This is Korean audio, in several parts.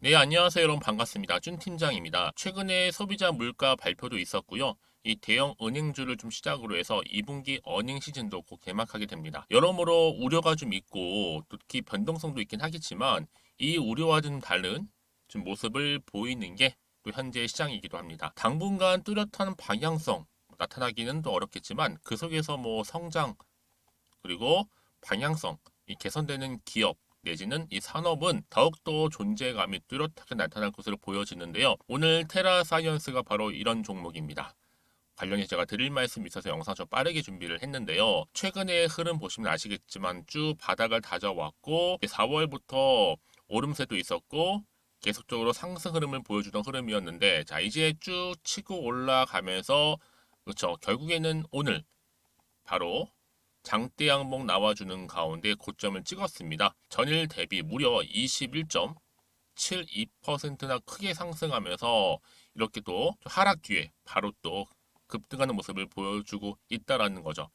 네, 안녕하세요. 여러분 반갑습니다. 준 팀장입니다. 최근에 소비자 물가 발표도 있었고요. 이 대형 은행주를 좀 시작으로 해서 2분기 어닝 시즌도 곧 개막하게 됩니다. 여러모로 우려가 좀 있고 특히 변동성도 있긴 하겠지만 이 우려와 좀 다른 좀 모습을 보이는 게 또 현재 시장이기도 합니다. 당분간 뚜렷한 방향성 나타나기는 또 어렵겠지만 그 속에서 뭐 성장 그리고 방향성, 이 개선되는 기업 내지는 이 산업은 더욱더 존재감이 뚜렷하게 나타날 것으로 보여지는데요. 오늘 테라사이언스가 바로 이런 종목입니다. 관련해서 제가 드릴 말씀이 있어서 영상 좀 빠르게 준비를 했는데요. 최근의 흐름 보시면 아시겠지만 쭉 바닥을 다져왔고 4월부터 오름세도 있었고 계속적으로 상승 흐름을 보여주던 흐름이었는데 자 이제 쭉 치고 올라가면서 그렇죠. 결국에는 오늘 바로 장대 양봉 나와주는 가운데 고점을 찍었습니다. 전일 대비 무려 21.72%나 크게 상승하면서 이렇게 또 하락 뒤에 바로 또 급등하는 모습을 보여주고 있다라는 거죠.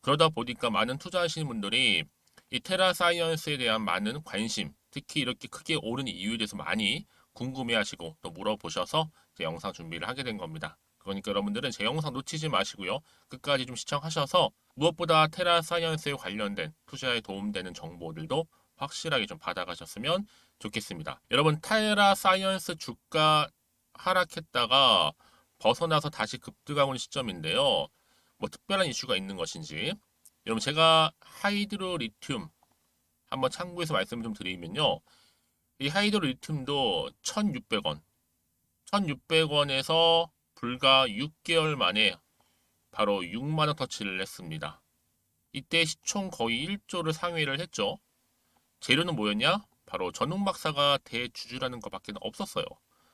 그러다 보니까 많은 투자하시는 분들이 이 테라 사이언스에 대한 많은 관심, 특히 이렇게 크게 오른 이유에 대해서 많이 궁금해하시고 또 물어보셔서 제 영상 준비를 하게 된 겁니다. 그러니까 여러분들은 제 영상 놓치지 마시고요. 끝까지 좀 시청하셔서 무엇보다 테라 사이언스에 관련된 투자에 도움되는 정보들도 확실하게 좀 받아가셨으면 좋겠습니다. 여러분 테라 사이언스 주가 하락했다가 벗어나서 다시 급등하고 있는 시점인데요. 뭐 특별한 이슈가 있는 것인지 여러분 제가 하이드로 리튬 한번 참고해서 말씀을 좀 드리면요. 이 하이드로 리튬도 1,600원 1,600원에서 불과 6개월 만에 바로 6만 원 터치를 했습니다. 이때 시총 거의 1조를 상회를 했죠. 재료는 뭐였냐? 바로 전웅 박사가 대주주라는 것밖에 없었어요.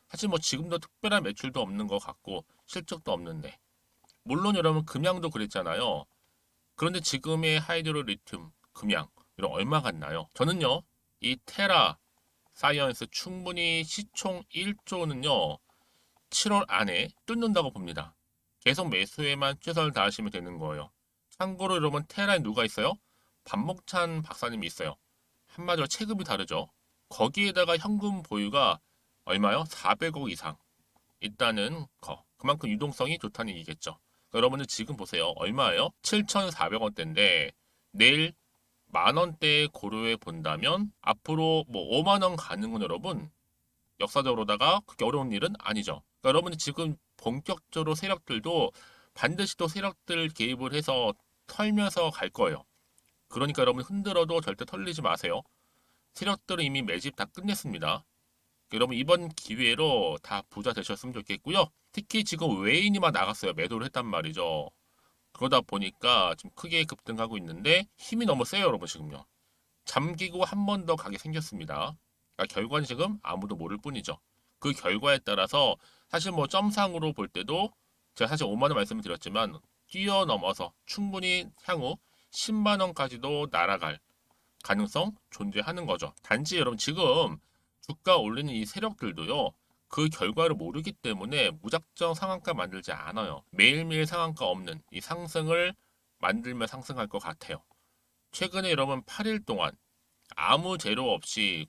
사실 뭐 지금도 특별한 매출도 없는 것 같고 실적도 없는데 물론 여러분 금양도 그랬잖아요. 그런데 지금의 하이드로 리튬 금양 이런 얼마 같나요? 저는요 이 테라 사이언스 충분히 시총 1조는요 7월 안에 뚫는다고 봅니다. 계속 매수에만 최선을 다하시면 되는 거예요. 참고로 여러분 테라에 누가 있어요? 박목찬 박사님이 있어요. 한마디로 체급이 다르죠. 거기에다가 현금 보유가 얼마요? 400억 이상 있다는 거. 그만큼 유동성이 좋다는 얘기겠죠. 여러분들 지금 보세요. 얼마예요? 7,400원대인데 내일 만 원대에 고려해 본다면 앞으로 뭐 5만 원 가는 건 여러분 역사적으로다가 그렇게 어려운 일은 아니죠. 그러니까 여러분들 지금 본격적으로 세력들도 반드시 또 세력들 개입을 해서 털면서 갈 거예요. 그러니까 여러분 흔들어도 절대 털리지 마세요. 세력들은 이미 매집 다 끝냈습니다. 여러분 이번 기회로 다 부자 되셨으면 좋겠고요. 특히 지금 외인이 막 나갔어요. 매도를 했단 말이죠. 그러다 보니까 좀 크게 급등하고 있는데 힘이 너무 세요, 여러분 지금요. 잠기고 한 번 더 가게 생겼습니다. 그러니까 결과는 지금 아무도 모를 뿐이죠. 그 결과에 따라서 사실 뭐 점상으로 볼 때도 제가 사실 5만 원 말씀을 드렸지만 뛰어넘어서 충분히 향후 10만 원까지도 날아갈 가능성 존재하는 거죠. 단지 여러분 지금 주가 올리는 이 세력들도요. 그 결과를 모르기 때문에 무작정 상한가 만들지 않아요. 매일매일 상한가 없는 이 상승을 만들면 상승할 것 같아요. 최근에 여러분 8일 동안 아무 재료 없이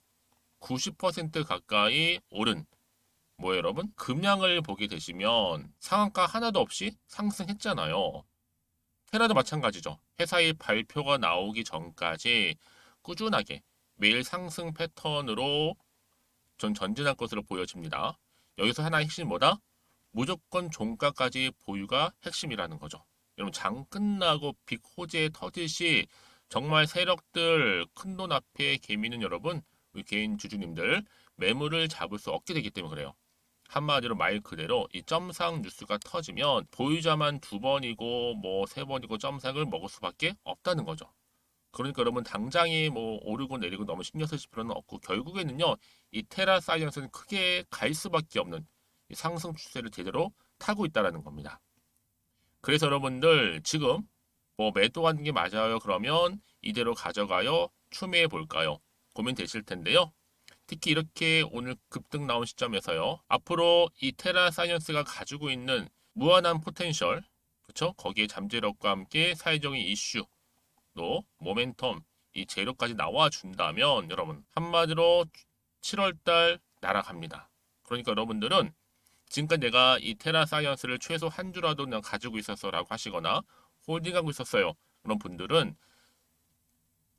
90% 가까이 오른 뭐 여러분 금양을 보게 되시면 상한가 하나도 없이 상승했잖아요. 테라도 마찬가지죠. 회사의 발표가 나오기 전까지 꾸준하게 매일 상승 패턴으로 전 전진할 것으로 보여집니다. 여기서 하나의 핵심이 뭐다? 무조건 종가까지 보유가 핵심이라는 거죠. 여러분 장 끝나고 빅 호재 터지시 정말 세력들 큰돈 앞에 개미는 여러분 우리 개인 주주님들 매물을 잡을 수 없게 되기 때문에 그래요. 한마디로 말 그대로 이 점상 뉴스가 터지면 보유자만 두 번이고 뭐 세 번이고 점상을 먹을 수밖에 없다는 거죠. 그러니까 여러분 당장이 뭐 오르고 내리고 너무 신경 쓰실 필요는 없고 결국에는요 이 테라 사이언스는 크게 갈 수밖에 없는 이 상승 추세를 제대로 타고 있다라는 겁니다. 그래서 여러분들 지금 뭐 매도하는 게 맞아요 그러면 이대로 가져가요 추매해 볼까요 고민되실 텐데요. 특히 이렇게 오늘 급등 나온 시점에서요. 앞으로 이 테라 사이언스가 가지고 있는 무한한 포텐셜, 그렇죠? 거기에 잠재력과 함께 사회적인 이슈, 또 모멘텀, 이 재료까지 나와 준다면 여러분 한마디로 7월달 날아갑니다. 그러니까 여러분들은 지금까지 내가 이 테라사이언스를 최소 한 주라도 그냥 가지고 있었어라고 하시거나 홀딩하고 있었어요. 그런 분들은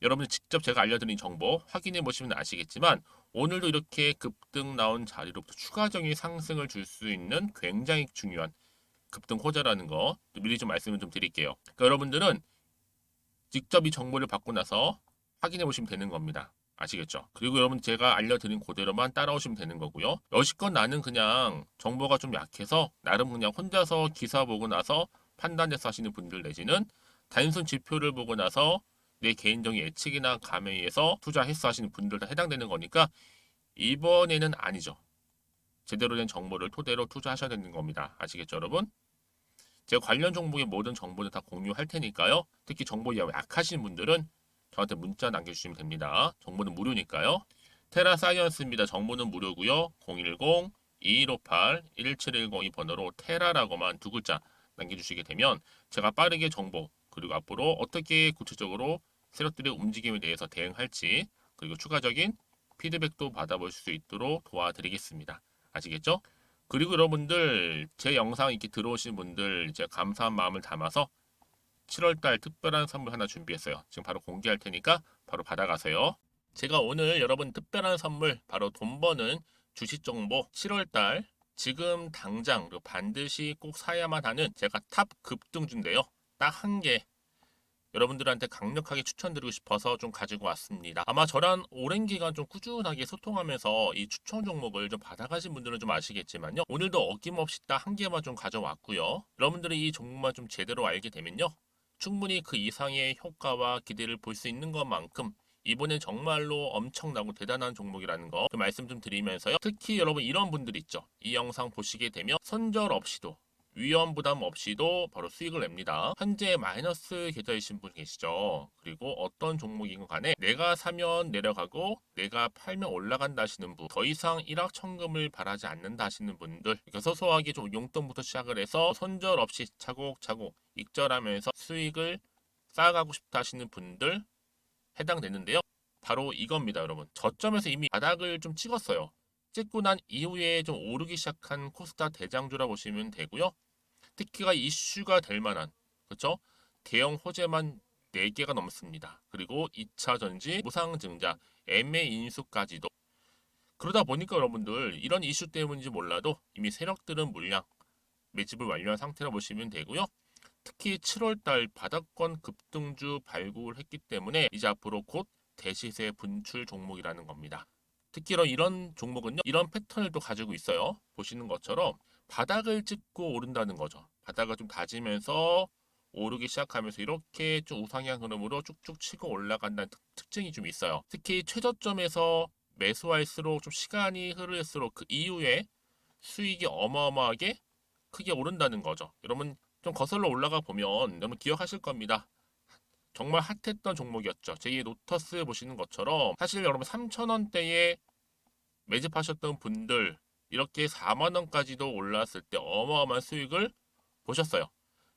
여러분이 직접 제가 알려드린 정보 확인해 보시면 아시겠지만 오늘도 이렇게 급등 나온 자리로부터 추가적인 상승을 줄 수 있는 굉장히 중요한 급등 호재라는 거 미리 좀 말씀을 좀 드릴게요. 그러니까 여러분들은 직접 이 정보를 받고 나서 확인해 보시면 되는 겁니다. 아시겠죠? 그리고 여러분 제가 알려드린 그대로만 따라오시면 되는 거고요. 여지껏 나는 그냥 정보가 좀 약해서 나름 그냥 혼자서 기사 보고 나서 판단해서 하시는 분들 내지는 단순 지표를 보고 나서 내 개인적인 예측이나 감에 의해서 투자했어 하시는 분들 다 해당되는 거니까 이번에는 아니죠. 제대로 된 정보를 토대로 투자하셔야 되는 겁니다. 아시겠죠, 여러분? 제가 관련 종목의 모든 정보를 다 공유할 테니까요. 특히 정보에 약하신 분들은 저한테 문자 남겨주시면 됩니다. 정보는 무료니까요. 테라사이언스입니다. 정보는 무료고요. 010-2158-1710 이 번호로 테라라고만 두 글자 남겨주시게 되면 제가 빠르게 정보 그리고 앞으로 어떻게 구체적으로 세력들의 움직임에 대해서 대응할지 그리고 추가적인 피드백도 받아볼 수 있도록 도와드리겠습니다. 아시겠죠? 그리고 여러분들 제 영상 이렇게 들어오신 분들 제가 감사한 마음을 담아서 7월달 특별한 선물 하나 준비했어요. 지금 바로 공개할 테니까 바로 받아가세요. 제가 오늘 여러분 특별한 선물 바로 돈 버는 주식 정보 7월달 지금 당장 그리고 반드시 꼭 사야만 하는 제가 탑 급등주인데요. 딱 한 개 여러분들한테 강력하게 추천드리고 싶어서 좀 가지고 왔습니다. 아마 저랑 오랜 기간 좀 꾸준하게 소통하면서 이 추천 종목을 좀 받아가신 분들은 좀 아시겠지만요. 오늘도 어김없이 딱 한 개만 좀 가져왔고요. 여러분들이 이 종목만 좀 제대로 알게 되면요. 충분히 그 이상의 효과와 기대를 볼 수 있는 것만큼 이번엔 정말로 엄청나고 대단한 종목이라는 거 말씀 좀 드리면서요. 특히 여러분 이런 분들 있죠. 이 영상 보시게 되면 손절 없이도 위험 부담 없이도 바로 수익을 냅니다. 현재 마이너스 계좌이신 분 계시죠? 그리고 어떤 종목이건 간에 내가 사면 내려가고 내가 팔면 올라간다 하시는 분, 더 이상 일확천금을 바라지 않는다 하시는 분들, 그러니까 소소하게 좀 용돈부터 시작을 해서 손절 없이 차곡차곡 익절하면서 수익을 쌓아가고 싶다 하시는 분들 해당되는데요. 바로 이겁니다, 여러분. 저점에서 이미 바닥을 좀 찍었어요. 찍고 난 이후에 좀 오르기 시작한 코스닥 대장주라 보시면 되고요. 특히가 이슈가 될 만한 그렇죠? 대형 호재만 4개가 넘습니다. 그리고 2차 전지, 무상증자, 애매 인수까지도. 그러다 보니까 여러분들 이런 이슈 때문인지 몰라도 이미 세력들은 물량 매집을 완료한 상태라 보시면 되고요. 특히 7월달 바닥권 급등주 발굴을 했기 때문에 이제 앞으로 곧 대시세 분출 종목이라는 겁니다. 특히 이런 종목은요, 이런 패턴을 또 가지고 있어요. 보시는 것처럼 바닥을 찍고 오른다는 거죠. 바닥을 좀 다지면서 오르기 시작하면서 이렇게 좀 우상향 흐름으로 쭉쭉 치고 올라간다는 특징이 좀 있어요. 특히 최저점에서 매수할수록 좀 시간이 흐를수록 그 이후에 수익이 어마어마하게 크게 오른다는 거죠. 여러분 좀 거슬러 올라가 보면 여러분 기억하실 겁니다. 정말 핫했던 종목이었죠. 제2의 노터스 보시는 것처럼 사실 여러분 3,000원대에 매집하셨던 분들 이렇게 4만 원까지도 올랐을 때 어마어마한 수익을 보셨어요.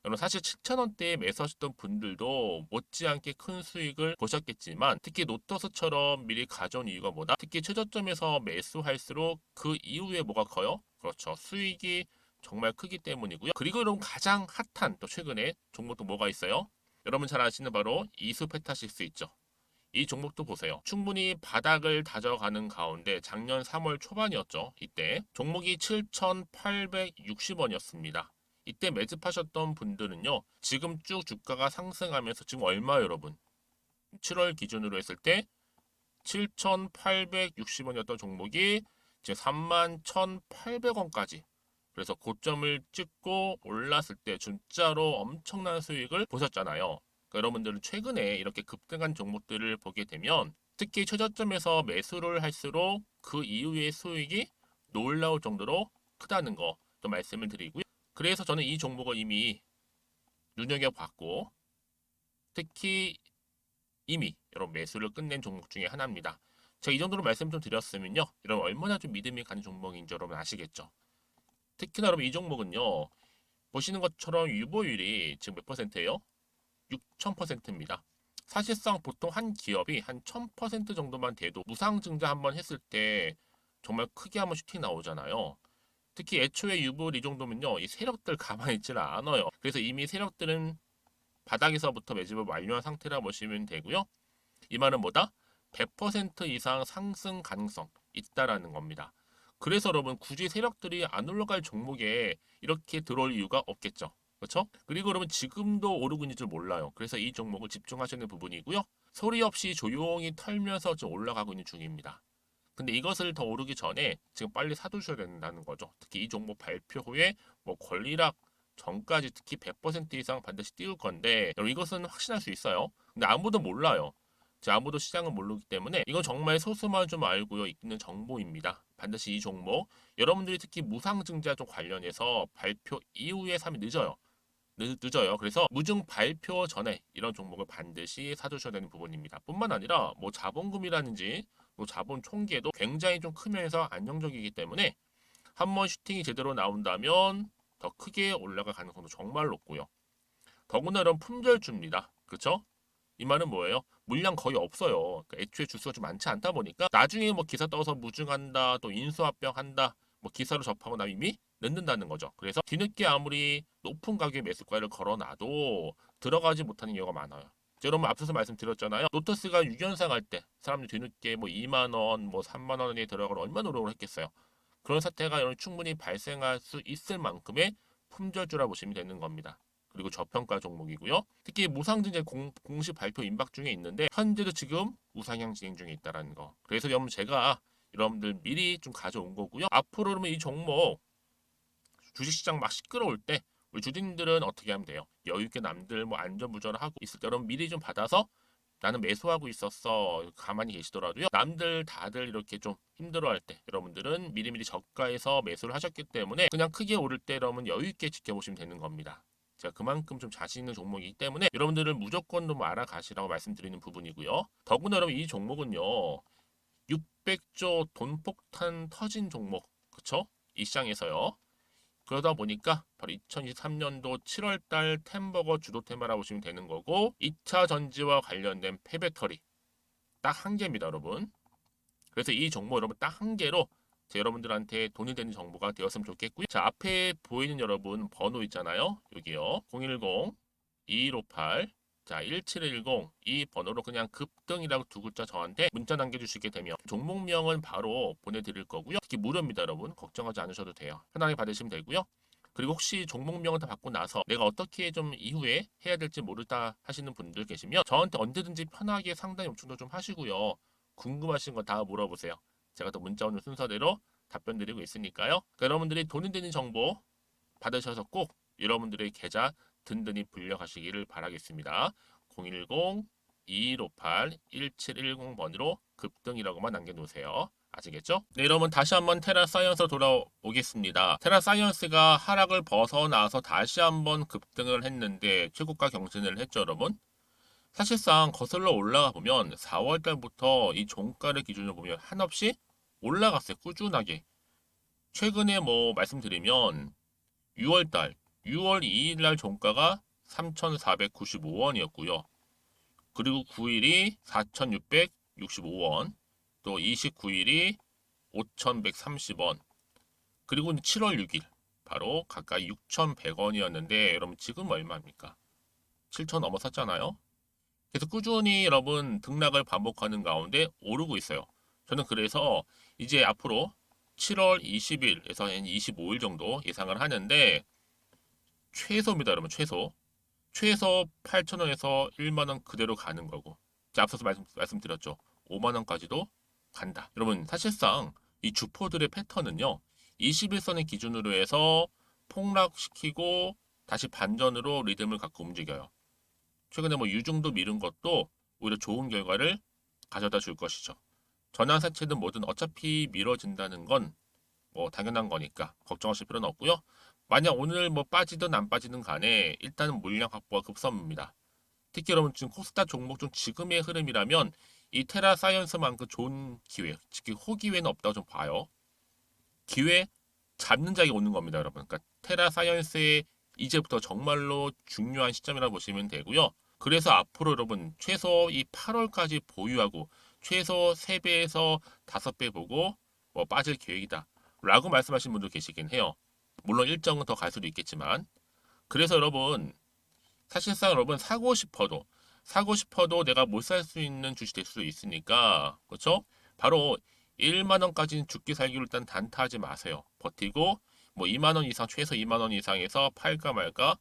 여러분 사실 7,000원대에 매수하셨던 분들도 못지않게 큰 수익을 보셨겠지만 특히 노터스처럼 미리 가져온 이유가 뭐다? 특히 최저점에서 매수할수록 그 이후에 뭐가 커요? 그렇죠. 수익이 정말 크기 때문이고요. 그리고 여러분 가장 핫한 또 최근에 종목도 뭐가 있어요? 여러분 잘 아시는 바로 이수페타시스 있죠. 이 종목도 보세요. 충분히 바닥을 다져가는 가운데 작년 3월 초반이었죠. 이때 종목이 7,860원이었습니다. 이때 매집하셨던 분들은요. 지금 쭉 주가가 상승하면서 지금 얼마 여러분? 7월 기준으로 했을 때 7,860원이었던 종목이 이제 31,800원까지 그래서 고점을 찍고 올랐을 때 진짜로 엄청난 수익을 보셨잖아요. 그러니까 여러분들은 최근에 이렇게 급등한 종목들을 보게 되면 특히 최저점에서 매수를 할수록 그 이후의 수익이 놀라울 정도로 크다는 거 또 말씀을 드리고요. 그래서 저는 이 종목을 이미 눈여겨봤고 특히 이미 여러분 매수를 끝낸 종목 중에 하나입니다. 제가 이 정도로 말씀 좀 드렸으면요. 여러분 얼마나 좀 믿음이 가는 종목인지 여러분 아시겠죠? 특히나 여러분 이 종목은요. 보시는 것처럼 유보율이 지금 몇 퍼센트예요? 6,000%입니다. 사실상 보통 한 기업이 한 1,000% 정도만 돼도 무상증자 한번 했을 때 정말 크게 한번 슈팅 나오잖아요. 특히 애초에 유불 이 정도면요, 이 세력들 가만히 있지는 않아요. 그래서 이미 세력들은 바닥에서부터 매집을 완료한 상태라 보시면 되고요. 이 말은 뭐다? 100% 이상 상승 가능성 있다라는 겁니다. 그래서 여러분 굳이 세력들이 안 올라갈 종목에 이렇게 들어올 이유가 없겠죠. 그렇죠? 그리고 여러분 지금도 오르고 있는 줄 몰라요. 그래서 이 종목을 집중하시는 부분이고요. 소리 없이 조용히 털면서 좀 올라가고 있는 중입니다. 근데 이것을 더 오르기 전에 지금 빨리 사두셔야 된다는 거죠. 특히 이 종목 발표 후에 뭐 권리락 전까지 특히 100% 이상 반드시 띄울 건데 여러분 이것은 확신할 수 있어요. 근데 아무도 몰라요. 아무도 시장을 모르기 때문에 이건 정말 소수만 좀 알고 있는 정보입니다. 반드시 이 종목 여러분들이 특히 무상증자 좀 관련해서 발표 이후에 사면 늦어요. 늦어요. 그래서 무증 발표 전에 이런 종목을 반드시 사두셔야 되는 부분입니다. 뿐만 아니라 뭐 자본금이라든지 뭐 자본 총계도 굉장히 좀 크면서 안정적이기 때문에 한번 슈팅이 제대로 나온다면 더 크게 올라갈 가능성도 정말 높고요. 더구나 이런 품절주입니다. 그렇죠? 이 말은 뭐예요? 물량 거의 없어요. 그러니까 애초에 주수가 좀 많지 않다 보니까 나중에 뭐 기사 떠서 무증한다, 또 인수합병한다, 뭐 기사로 접하고 나면 이미 늦는다는 거죠. 그래서 뒤늦게 아무리 높은 가격의 매수가를 걸어놔도 들어가지 못하는 경우가 많아요. 여러분 앞서서 말씀드렸잖아요. 로터스가 6연상 할 때 사람들이 뒤늦게 뭐 2만 원, 뭐 3만 원에 들어가러 얼마나 노력을 했겠어요. 그런 사태가 여러분 충분히 발생할 수 있을 만큼의 품절주라 보시면 되는 겁니다. 그리고 저평가 종목이고요. 특히 무상증자 공식 발표 임박 중에 있는데 현재도 지금 우상향 진행 중에 있다는 거. 그래서 여러분 제가 여러분들 미리 좀 가져온 거고요. 앞으로 그러면 이 종목 주식시장 막 시끄러울 때 우리 주주님들은 어떻게 하면 돼요? 여유 있게 남들 뭐 안전부전하고 있을 때 여러분 미리 좀 받아서 나는 매수하고 있었어. 가만히 계시더라도요. 남들 다들 이렇게 좀 힘들어할 때 여러분들은 미리미리 저가에서 매수를 하셨기 때문에 그냥 크게 오를 때 여러분 여유 있게 지켜보시면 되는 겁니다. 제가 그만큼 좀 자신 있는 종목이기 때문에 여러분들은 무조건 좀 알아가시라고 말씀드리는 부분이고요. 더구나 여러분 이 종목은요. 600조 돈폭탄 터진 종목. 그쵸? 이 시장에서요. 그러다 보니까 바로 2023년도 7월달 템버거 주도 테마라 보시면 되는 거고 2차 전지와 관련된 폐배터리 딱 한 개입니다, 여러분. 그래서 이 정보 여러분 딱 한 개로 여러분들한테 돈이 되는 정보가 되었으면 좋겠고요. 자, 앞에 보이는 여러분 번호 있잖아요. 여기요. 010-2158 자, 1710 이 번호로 그냥 급등이라고 두 글자 저한테 문자 남겨주시게 되면 종목명은 바로 보내드릴 거고요. 특히 무료입니다, 여러분. 걱정하지 않으셔도 돼요. 편하게 받으시면 되고요. 그리고 혹시 종목명을 다 받고 나서 내가 어떻게 좀 이후에 해야 될지 모르다 하시는 분들 계시면 저한테 언제든지 편하게 상담 요청도 좀 하시고요. 궁금하신 거 다 물어보세요. 제가 또 문자 오는 순서대로 답변 드리고 있으니까요. 그러니까 여러분들이 돈이 되는 정보 받으셔서 꼭 여러분들의 계좌 든든히 불려가시기를 바라겠습니다. 010-2158-1710번으로 급등이라고만 남겨놓으세요. 아시겠죠? 네, 여러분 다시 한번 테라사이언스로 돌아오겠습니다. 테라사이언스가 하락을 벗어나서 다시 한번 급등을 했는데 최고가 경신을 했죠, 여러분. 사실상 거슬러 올라가 보면 4월달부터 이 종가를 기준으로 보면 한없이 올라갔어요. 꾸준하게. 최근에 뭐 말씀드리면 6월달, 6월 2일 날 종가가 3,495원이었고요. 그리고 9일이 4,665원, 또 29일이 5,130원, 그리고 7월 6일 바로 가까이 6,100원이었는데 여러분 지금 얼마입니까? 7,000 넘어섰잖아요. 그래서 꾸준히 여러분 등락을 반복하는 가운데 오르고 있어요. 저는 그래서 이제 앞으로 7월 20일에서 25일 정도 예상을 하는데 최소입니다, 여러분. 최소 8,000원에서 1만원 그대로 가는 거고. 앞서서 말씀드렸죠. 5만원까지도 간다. 여러분, 사실상 이 주포들의 패턴은요. 21선을 기준으로 해서 폭락시키고 다시 반전으로 리듬을 갖고 움직여요. 최근에 뭐 유중도 미룬 것도 오히려 좋은 결과를 가져다 줄 것이죠. 전환사채든 뭐든 어차피 미뤄진다는 건 뭐 당연한 거니까 걱정하실 필요는 없고요. 만약 오늘 뭐 빠지든 안 빠지든 간에 일단은 물량 확보가 급선무입니다. 특히 여러분 지금 코스닥 종목 중 지금의 흐름이라면 이 테라사이언스만큼 좋은 기회, 특히 호기회는 없다고 좀 봐요. 기회 잡는 자가 오는 겁니다, 여러분. 그러니까 테라사이언스의 이제부터 정말로 중요한 시점이라고 보시면 되고요. 그래서 앞으로 여러분 최소 이 8월까지 보유하고 최소 3배에서 5배 보고 뭐 빠질 계획이다 라고 말씀하신 분도 계시긴 해요. 물론 일정은 더 갈 수도 있겠지만. 그래서 여러분, 사실상 여러분 사고 싶어도 내가 못 살 수 있는 주식 될 수도 있으니까, 그렇죠? 바로 1만 원까지는 죽기 살기로 일단 단타하지 마세요. 버티고 뭐 2만 원 이상, 최소 2만 원 이상에서 팔까 말까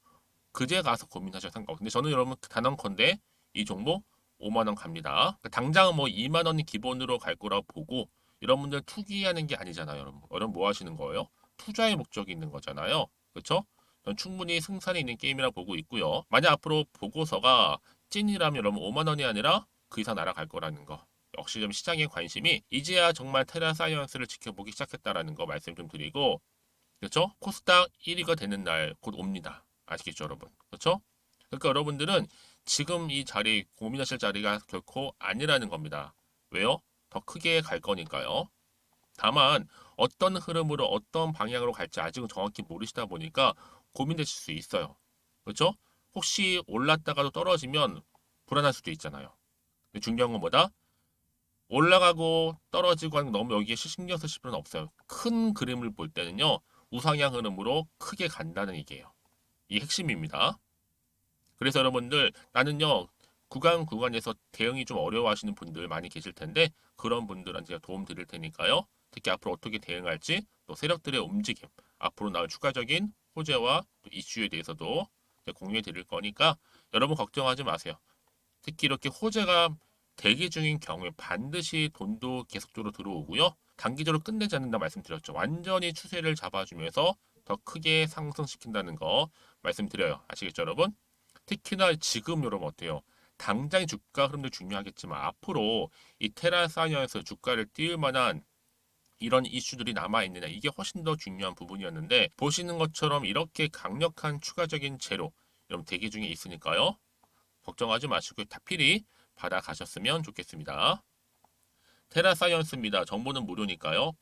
그제 가서 고민하셔도 상관없어요. 근데 저는 여러분 단언컨대 이 종목 5만 원 갑니다. 그러니까 당장은 뭐 2만 원이 기본으로 갈 거라고 보고, 여러분들 투기하는 게 아니잖아요. 여러분 뭐 하시는 거예요? 투자의 목적이 있는 거잖아요. 그렇죠? 전 충분히 승산이 있는 게임이라 보고 있고요. 만약 앞으로 보고서가 찐이라면 여러분 5만 원이 아니라 그 이상 날아갈 거라는 거. 역시 좀 시장의 관심이 이제야 정말 테라사이언스를 지켜보기 시작했다라는 거 말씀 좀 드리고, 그렇죠? 코스닥 1위가 되는 날 곧 옵니다. 아시겠죠, 여러분? 그렇죠? 그러니까 여러분들은 지금 이 자리, 고민하실 자리가 결코 아니라는 겁니다. 왜요? 더 크게 갈 거니까요. 다만 어떤 흐름으로 어떤 방향으로 갈지 아직은 정확히 모르시다 보니까 고민되실 수 있어요. 그렇죠? 혹시 올랐다가도 떨어지면 불안할 수도 있잖아요. 근데 중요한 건 뭐다? 올라가고 떨어지고 하는 거 너무 여기에 신경 쓰실 필요는 없어요. 큰 그림을 볼 때는요, 우상향 흐름으로 크게 간다는 얘기예요. 이 핵심입니다. 그래서 여러분들, 나는요, 구간에서 대응이 좀 어려워하시는 분들 많이 계실 텐데, 그런 분들한테 제가 도움 드릴 테니까요. 특히 앞으로 어떻게 대응할지, 또 세력들의 움직임, 앞으로 나올 추가적인 호재와 또 이슈에 대해서도 공유해 드릴 거니까 여러분 걱정하지 마세요. 특히 이렇게 호재가 대기 중인 경우에 반드시 돈도 계속적으로 들어오고요. 단기적으로 끝내지 않는다 말씀드렸죠. 완전히 추세를 잡아주면서 더 크게 상승시킨다는 거 말씀드려요. 아시겠죠, 여러분? 특히나 지금 여러분 어때요? 당장의 주가 흐름도 중요하겠지만 앞으로 이 테라사이언스 주가를 띄울 만한 이런 이슈들이 남아있느냐, 이게 훨씬 더 중요한 부분이었는데, 보시는 것처럼 이렇게 강력한 추가적인 재료 여러분 대기 중에 있으니까요. 걱정하지 마시고 다필히 받아가셨으면 좋겠습니다. 테라사이언스입니다. 정보는 무료니까요.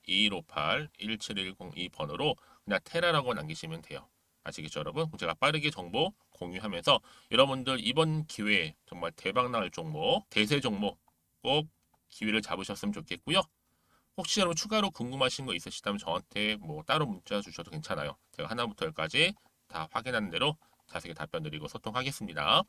010-2158-1710 이 번호로 그냥 테라라고 남기시면 돼요. 아시겠죠, 여러분? 제가 빠르게 정보 공유하면서 여러분들 이번 기회에 정말 대박 날 종목, 대세 종목 꼭 기회를 잡으셨으면 좋겠고요. 혹시 여러분 추가로 궁금하신 거 있으시다면 저한테 뭐 따로 문자 주셔도 괜찮아요. 제가 하나부터 열까지 다 확인하는 대로 자세히 답변 드리고 소통하겠습니다.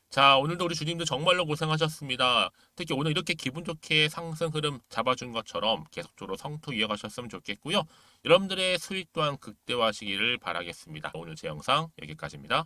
자, 오늘도 우리 주님들 정말로 고생하셨습니다. 특히 오늘 이렇게 기분 좋게 상승 흐름 잡아준 것처럼 계속적으로 성투 이어가셨으면 좋겠고요. 여러분들의 수익 또한 극대화하시기를 바라겠습니다. 오늘 제 영상 여기까지입니다.